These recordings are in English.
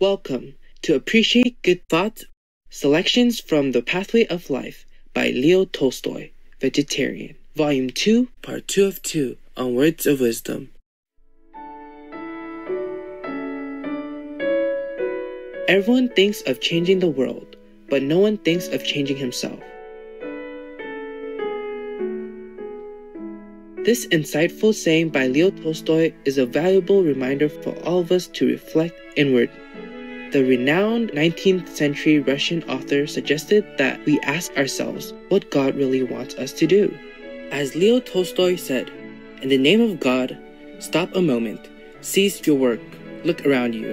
Welcome to Appreciate Good Thoughts, Selections from The Pathway of Life by Leo Tolstoy, Vegetarian, Volume 2, Part 2 of 2, on Words of Wisdom. Everyone thinks of changing the world, but no one thinks of changing himself. This insightful saying by Leo Tolstoy is a valuable reminder for all of us to reflect inward. The renowned 19th century Russian author suggested that we ask ourselves what God really wants us to do. As Leo Tolstoy said, "In the name of God, stop a moment, cease your work, look around you."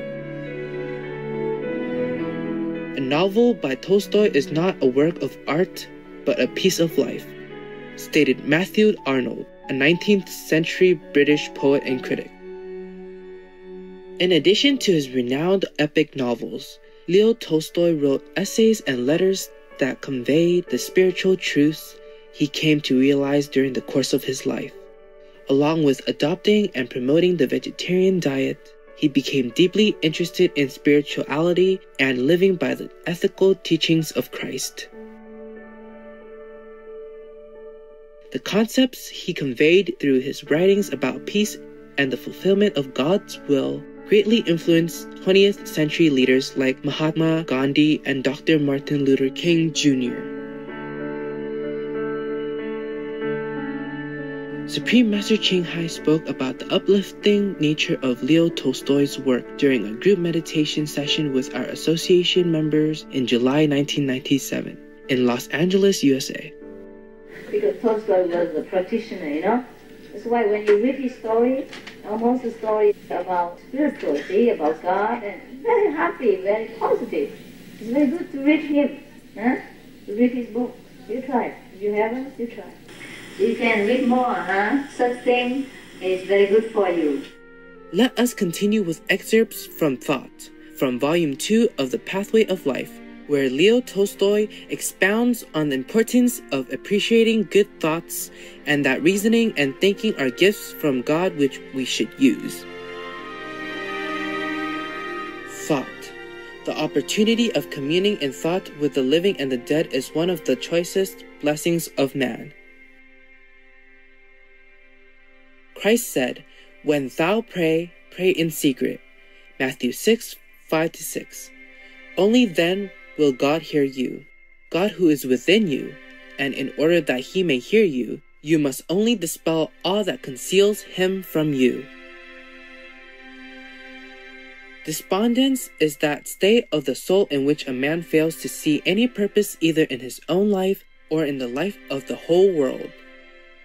A novel by Tolstoy is not a work of art, but a piece of life, stated Matthew Arnold, a 19th century British poet and critic. In addition to his renowned epic novels, Leo Tolstoy wrote essays and letters that conveyed the spiritual truths he came to realize during the course of his life. Along with adopting and promoting the vegetarian diet, he became deeply interested in spirituality and living by the ethical teachings of Christ. The concepts he conveyed through his writings about peace and the fulfillment of God's will greatly influenced 20th century leaders like Mahatma Gandhi and Dr. Martin Luther King Jr. Supreme Master Ching Hai spoke about the uplifting nature of Leo Tolstoy's work during a group meditation session with our association members in July 1997 in Los Angeles, USA. Because Tolstoy was a practitioner, That's why when you read his story, almost a story about spirituality, about God, and very happy, very positive. It's very good to read him, to read his book. You try. If you haven't, you try. You can read more, Such thing is very good for you. Let us continue with excerpts from Thought, from Volume 2 of The Pathway of Life, where Leo Tolstoy expounds on the importance of appreciating good thoughts and that reasoning and thinking are gifts from God which we should use. Thought. The opportunity of communing in thought with the living and the dead is one of the choicest blessings of man. Christ said, "When thou pray, pray in secret." Matthew 6, 5-6. Only then will God hear you, God who is within you, and in order that he may hear you, you must only dispel all that conceals him from you. Despondence is that state of the soul in which a man fails to see any purpose either in his own life or in the life of the whole world.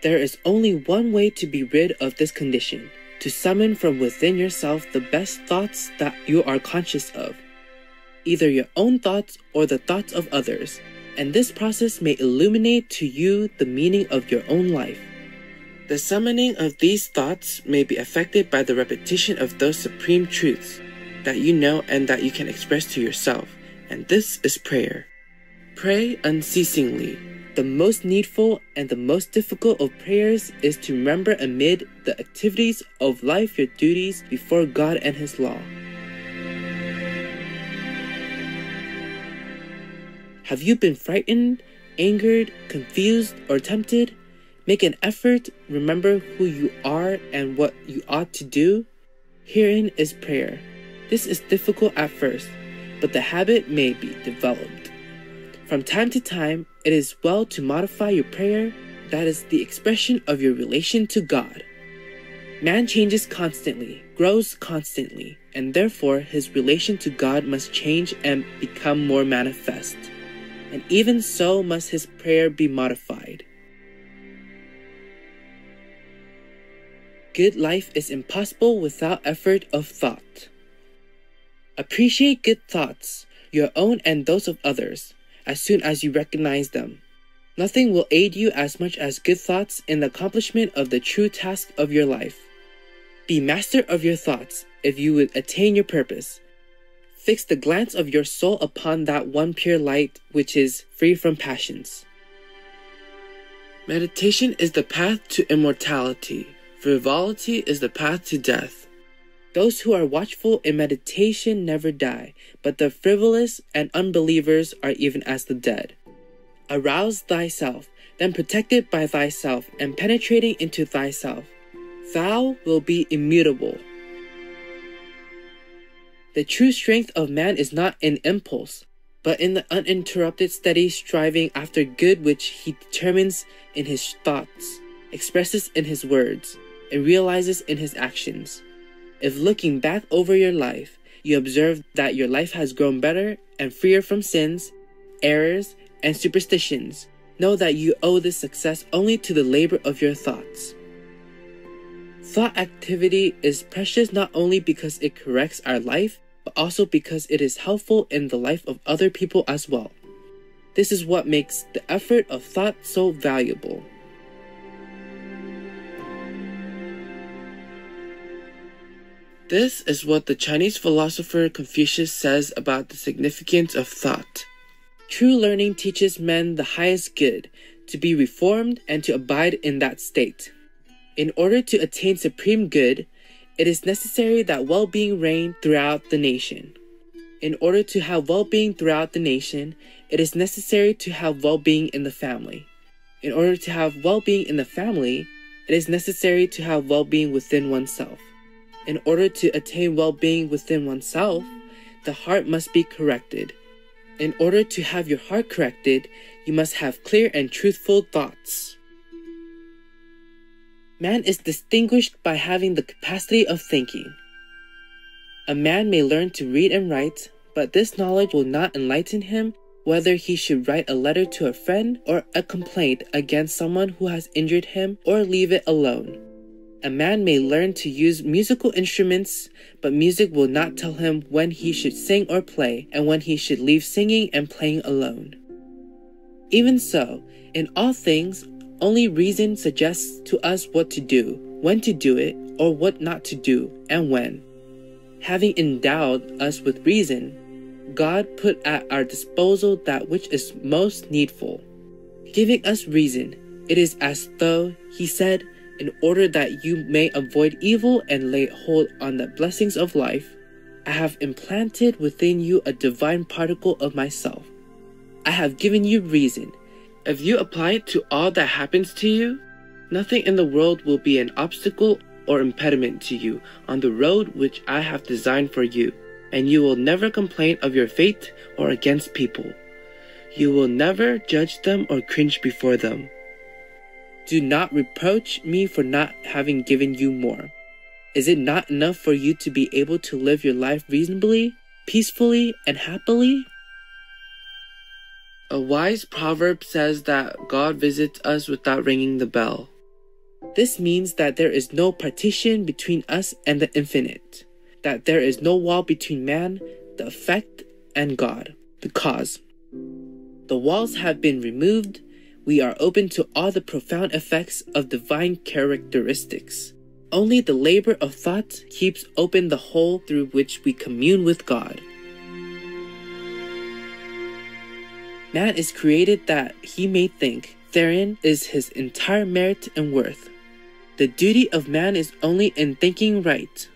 There is only one way to be rid of this condition, to summon from within yourself the best thoughts that you are conscious of, either your own thoughts or the thoughts of others, and this process may illuminate to you the meaning of your own life. The summoning of these thoughts may be effected by the repetition of those supreme truths that you know and that you can express to yourself, and this is prayer. Pray unceasingly. The most needful and the most difficult of prayers is to remember amid the activities of life your duties before God and His law. Have you been frightened, angered, confused, or tempted? Make an effort, remember who you are and what you ought to do. Herein is prayer. This is difficult at first, but the habit may be developed. From time to time, it is well to modify your prayer, that is the expression of your relation to God. Man changes constantly, grows constantly, and therefore his relation to God must change and become more manifest. And even so must his prayer be modified. Good life is impossible without effort of thought. Appreciate good thoughts, your own and those of others, as soon as you recognize them. Nothing will aid you as much as good thoughts in the accomplishment of the true task of your life. Be master of your thoughts if you would attain your purpose. Fix the glance of your soul upon that one pure light which is free from passions. Meditation is the path to immortality. Frivolity is the path to death. Those who are watchful in meditation never die, but the frivolous and unbelievers are even as the dead. Arouse thyself, then protected by thyself and penetrating into thyself, thou will be immutable. The true strength of man is not in impulse, but in the uninterrupted steady striving after good which he determines in his thoughts, expresses in his words, and realizes in his actions. If looking back over your life, you observe that your life has grown better and freer from sins, errors, and superstitions, know that you owe this success only to the labor of your thoughts. Thought activity is precious not only because it corrects our life, but also because it is helpful in the life of other people as well. This is what makes the effort of thought so valuable. This is what the Chinese philosopher Confucius says about the significance of thought. True learning teaches men the highest good, to be reformed and to abide in that state. In order to attain supreme good, it is necessary that well-being reign throughout the nation. In order to have well-being throughout the nation, it is necessary to have well-being in the family. In order to have well-being in the family, it is necessary to have well-being within oneself. In order to attain well-being within oneself, the heart must be corrected. In order to have your heart corrected, you must have clear and truthful thoughts. Man is distinguished by having the capacity of thinking. A man may learn to read and write, but this knowledge will not enlighten him whether he should write a letter to a friend or a complaint against someone who has injured him or leave it alone. A man may learn to use musical instruments, but music will not tell him when he should sing or play and when he should leave singing and playing alone. Even so, in all things, only reason suggests to us what to do, when to do it, or what not to do, and when. Having endowed us with reason, God put at our disposal that which is most needful. Giving us reason, it is as though He said, in order that you may avoid evil and lay hold on the blessings of life, I have implanted within you a divine particle of myself. I have given you reason. If you apply it to all that happens to you, nothing in the world will be an obstacle or impediment to you on the road which I have designed for you, and you will never complain of your fate or against people. You will never judge them or cringe before them. Do not reproach me for not having given you more. Is it not enough for you to be able to live your life reasonably, peacefully, and happily? A wise proverb says that God visits us without ringing the bell. This means that there is no partition between us and the infinite, that there is no wall between man, the effect, and God, the cause. The walls have been removed. We are open to all the profound effects of divine characteristics. Only the labor of thought keeps open the hole through which we commune with God. Man is created that he may think. Therein is his entire merit and worth. The duty of man is only in thinking right.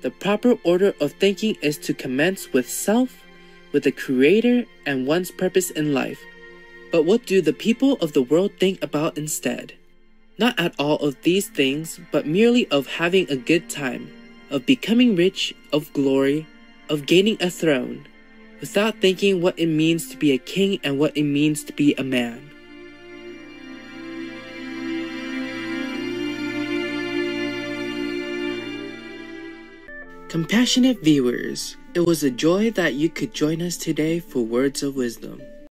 The proper order of thinking is to commence with self, with the Creator, and one's purpose in life. But what do the people of the world think about instead? Not at all of these things, but merely of having a good time, of becoming rich, of glory, of gaining a throne, without thinking what it means to be a king and what it means to be a man. Compassionate viewers, it was a joy that you could join us today for Words of Wisdom.